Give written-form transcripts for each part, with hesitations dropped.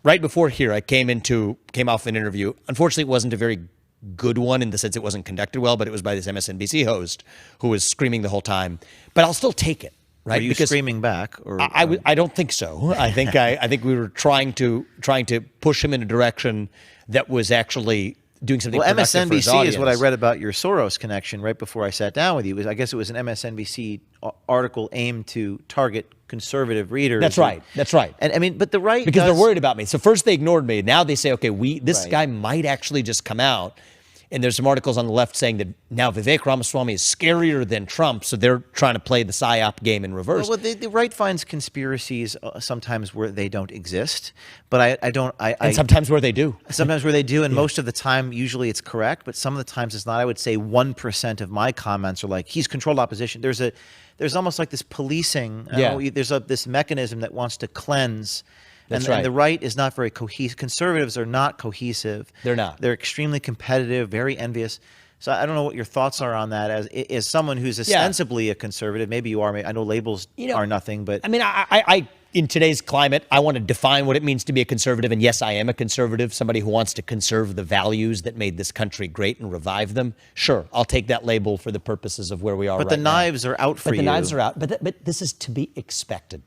right before here, I came off an interview. Unfortunately, it wasn't a very good one in the sense it wasn't conducted well, but it was by this MSNBC host who was screaming the whole time. But I'll still take it, right? Were you screaming back? Or I don't think so. I think we were trying to push him in a direction that was actually doing something. Well, productive for his MSNBC is what I audience. read about your Soros connection right before I sat down with you. I guess it was an MSNBC article aimed to target conservative readers. That's right. That's right. And I mean, but the right because they're worried about me. So first they ignored me. Now they say, okay, this Right. guy might actually just come out. And there's some articles on the left saying that now Vivek Ramaswamy is scarier than Trump, so they're trying to play the PSYOP game in reverse. Well, the right finds conspiracies sometimes where they don't exist, but I don't. And sometimes where they do. Sometimes where they do, and most of the time, usually it's correct, but some of the times it's not. I would say 1% of my comments are like, he's controlled opposition. There's almost like this policing. There's this mechanism that wants to cleanse. That's and, right. And the right is not very cohesive. Conservatives are not cohesive. They're not. They're extremely competitive, very envious. So I don't know what your thoughts are on that. As someone who's ostensibly a conservative, maybe you are. I know labels are nothing, but I mean, I in today's climate, I want to define what it means to be a conservative. And yes, I am a conservative, somebody who wants to conserve the values that made this country great and revive them. Sure, I'll take that label for the purposes of where we are. But the knives are out for you. But the knives are out. But this is to be expected,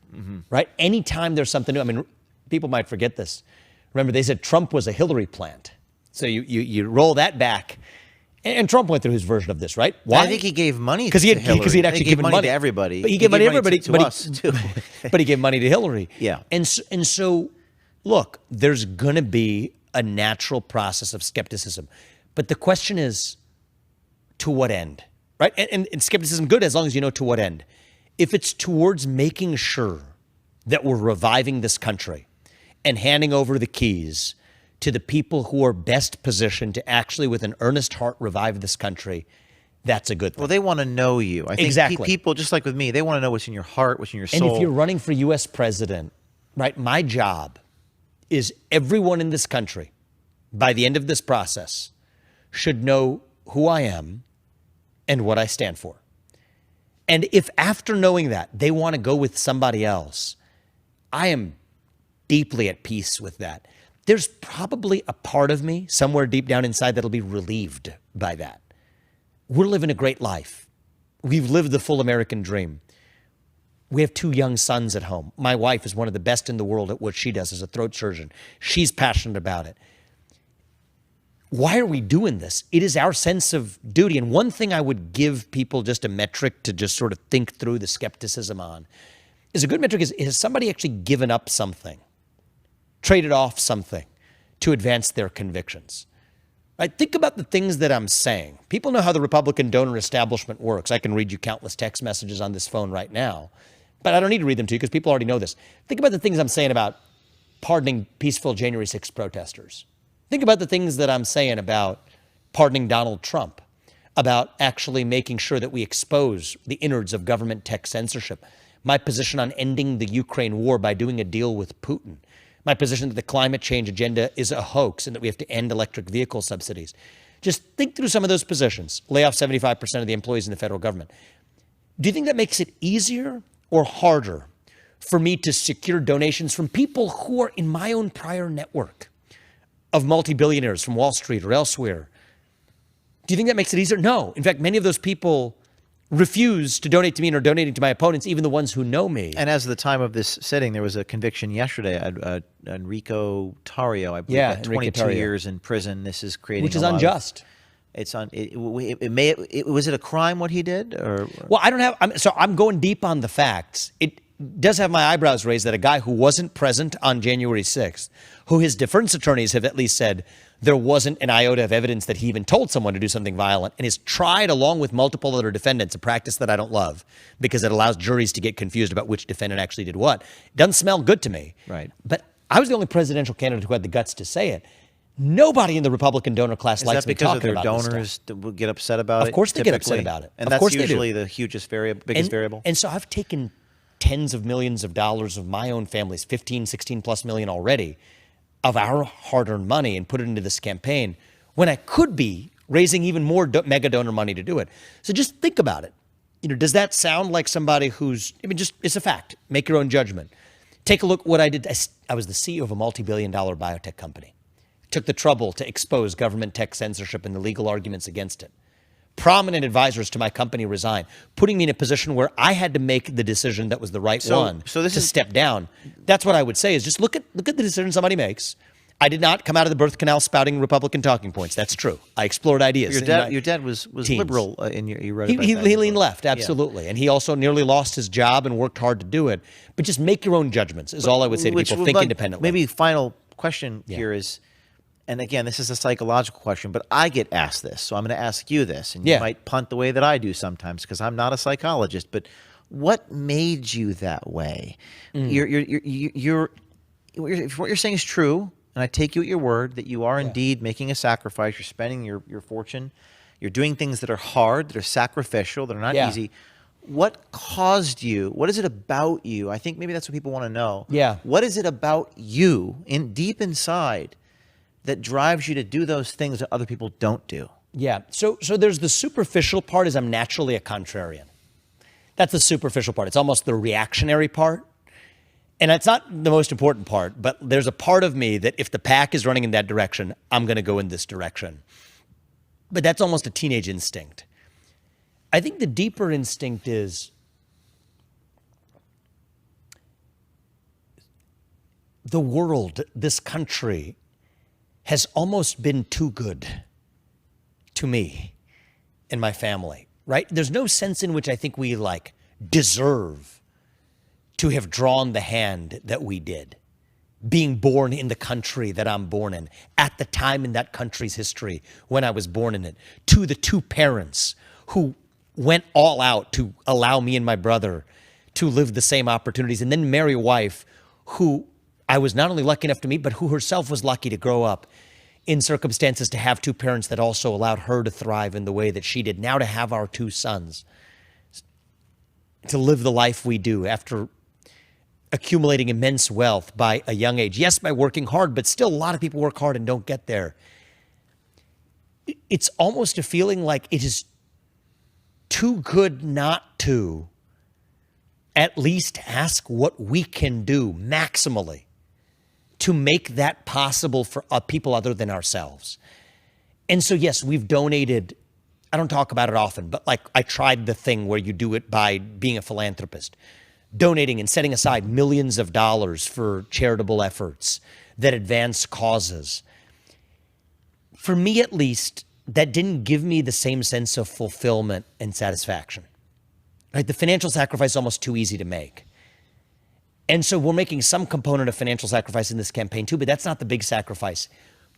right? Anytime there's something new, I mean, people might forget this. Remember, they said Trump was a Hillary plant. So you roll that back. And Trump went through his version of this, right? Why? I think he gave money because he'd actually given money to everybody. But he gave money to everybody. To us too. But he gave money to Hillary. Yeah. And so, look, there's going to be a natural process of skepticism. But the question is, to what end? Right? And skepticism good as long as you know to what end. If it's towards making sure that we're reviving this country and handing over the keys to the people who are best positioned to actually, with an earnest heart, revive this country, that's a good thing. Well, they want to know you. I think exactly. People, just like with me, they want to know what's in your heart, what's in your soul. And if you're running for U.S. president, right, my job is everyone in this country, by the end of this process, should know who I am and what I stand for. And if after knowing that, they want to go with somebody else, I am deeply at peace with that. There's probably a part of me somewhere deep down inside that'll be relieved by that. We're living a great life. We've lived the full American dream. We have 2 young sons at home. My wife is one of the best in the world at what she does as a throat surgeon. She's passionate about it. Why are we doing this? It is our sense of duty. And one thing I would give people just a metric to just sort of think through the skepticism on is a good metric is, has somebody actually given up something, traded off something to advance their convictions? Right? Think about the things that I'm saying. People know how the Republican donor establishment works. I can read you countless text messages on this phone right now, but I don't need to read them to you because people already know this. Think about the things I'm saying about pardoning peaceful January 6th protesters. Think about the things that I'm saying about pardoning Donald Trump, about actually making sure that we expose the innards of government tech censorship, my position on ending the Ukraine war by doing a deal with Putin, my position that the climate change agenda is a hoax and that we have to end electric vehicle subsidies. Just think through some of those positions. Lay off 75% of the employees in the federal government. Do you think that makes it easier or harder for me to secure donations from people who are in my own prior network of multi-billionaires from Wall Street or elsewhere? Do you think that makes it easier? No. In fact, many of those people refuse to donate to me and are donating to my opponents, even the ones who know me. And as of the time of this sitting, there was a conviction yesterday. Enrico Tarrio, I believe, got 22 years in prison. This is creating which is unjust. Was it a crime what he did? Or well, I don't have. So I'm going deep on the facts. It does have my eyebrows raised that a guy who wasn't present on January 6th, who his defense attorneys have at least said there wasn't an iota of evidence that he even told someone to do something violent, and is tried along with multiple other defendants, a practice that I don't love because it allows juries to get confused about which defendant actually did what. It doesn't smell good to me. Right. But I was the only presidential candidate who had the guts to say it. Nobody in the Republican donor class likes me talking about this stuff. Is that because of their donors get upset about it? Of course they get upset about it. And that's usually the biggest variable. And so I've taken tens of millions of dollars of my own family's 15, 16 plus million already of our hard-earned money and put it into this campaign when I could be raising even more mega donor money to do it. So just think about it. Does that sound like somebody who's, just, it's a fact. Make your own judgment. Take a look what I did. I was the CEO of a multi-billion-dollar biotech company. Took the trouble to expose government tech censorship and the legal arguments against it. Prominent advisors to my company resigned, putting me in a position where I had to make the decision that was the right one to step down. That's what I would say is just look at the decision somebody makes. I did not come out of the birth canal spouting Republican talking points. That's true. I explored ideas. Your dad was liberal in your. You wrote about he that leaned left, absolutely, and he also nearly lost his job and worked hard to do it. But just make your own judgments is all I would say to people. Think independently. Maybe final question here is, and again, this is a psychological question, but I get asked this, so I'm going to ask you this, and you might punt the way that I do sometimes because I'm not a psychologist. But what made you that way? If what you're saying is true. And I take you at your word that you are indeed making a sacrifice. You're spending your fortune. You're doing things that are hard, that are sacrificial, that are not easy. What caused you? What is it about you? I think maybe that's what people want to know. Yeah. What is it about you deep inside that drives you to do those things that other people don't do? Yeah. So there's the superficial part is I'm naturally a contrarian. That's the superficial part. It's almost the reactionary part. And it's not the most important part, but there's a part of me that if the pack is running in that direction, I'm going to go in this direction. But that's almost a teenage instinct. I think the deeper instinct is the world, this country, has almost been too good to me and my family, right? There's no sense in which I think we deserve to have drawn the hand that we did, being born in the country that I'm born in, at the time in that country's history when I was born in it, to the two parents who went all out to allow me and my brother to live the same opportunities, and then marry a wife who I was not only lucky enough to meet, but who herself was lucky to grow up in circumstances to have two parents that also allowed her to thrive in the way that she did. Now to have our two sons, to live the life we do after accumulating immense wealth by a young age. Yes, by working hard, but still a lot of people work hard and don't get there. It's almost a feeling like it is too good not to at least ask what we can do maximally to make that possible for people other than ourselves. And so, yes, we've donated. I don't talk about it often, but I tried the thing where you do it by being a philanthropist. Donating and setting aside millions of dollars for charitable efforts that advance causes. For me, at least, that didn't give me the same sense of fulfillment and satisfaction. Right? The financial sacrifice is almost too easy to make. And so we're making some component of financial sacrifice in this campaign too, but that's not the big sacrifice.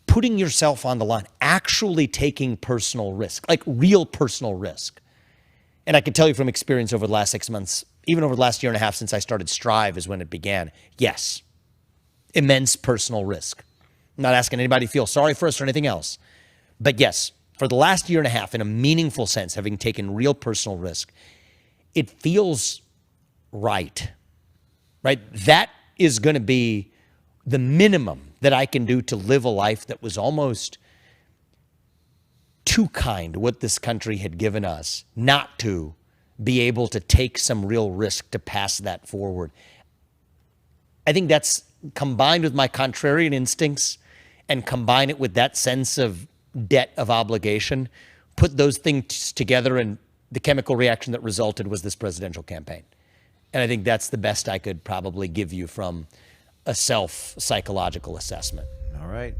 Putting yourself on the line, actually taking personal risk, real personal risk. And I can tell you from experience over the last 6 months, even over the last year and a half since I started Strive is when it began. Yes, immense personal risk. I'm not asking anybody to feel sorry for us or anything else. But yes, for the last year and a half, in a meaningful sense, having taken real personal risk, it feels right? That is going to be the minimum that I can do to live a life that was almost too kind, what this country had given us, not to be able to take some real risk to pass that forward. I think that's combined with my contrarian instincts and combine it with that sense of debt of obligation, put those things together, and the chemical reaction that resulted was this presidential campaign. And I think that's the best I could probably give you from a self-psychological assessment. All right.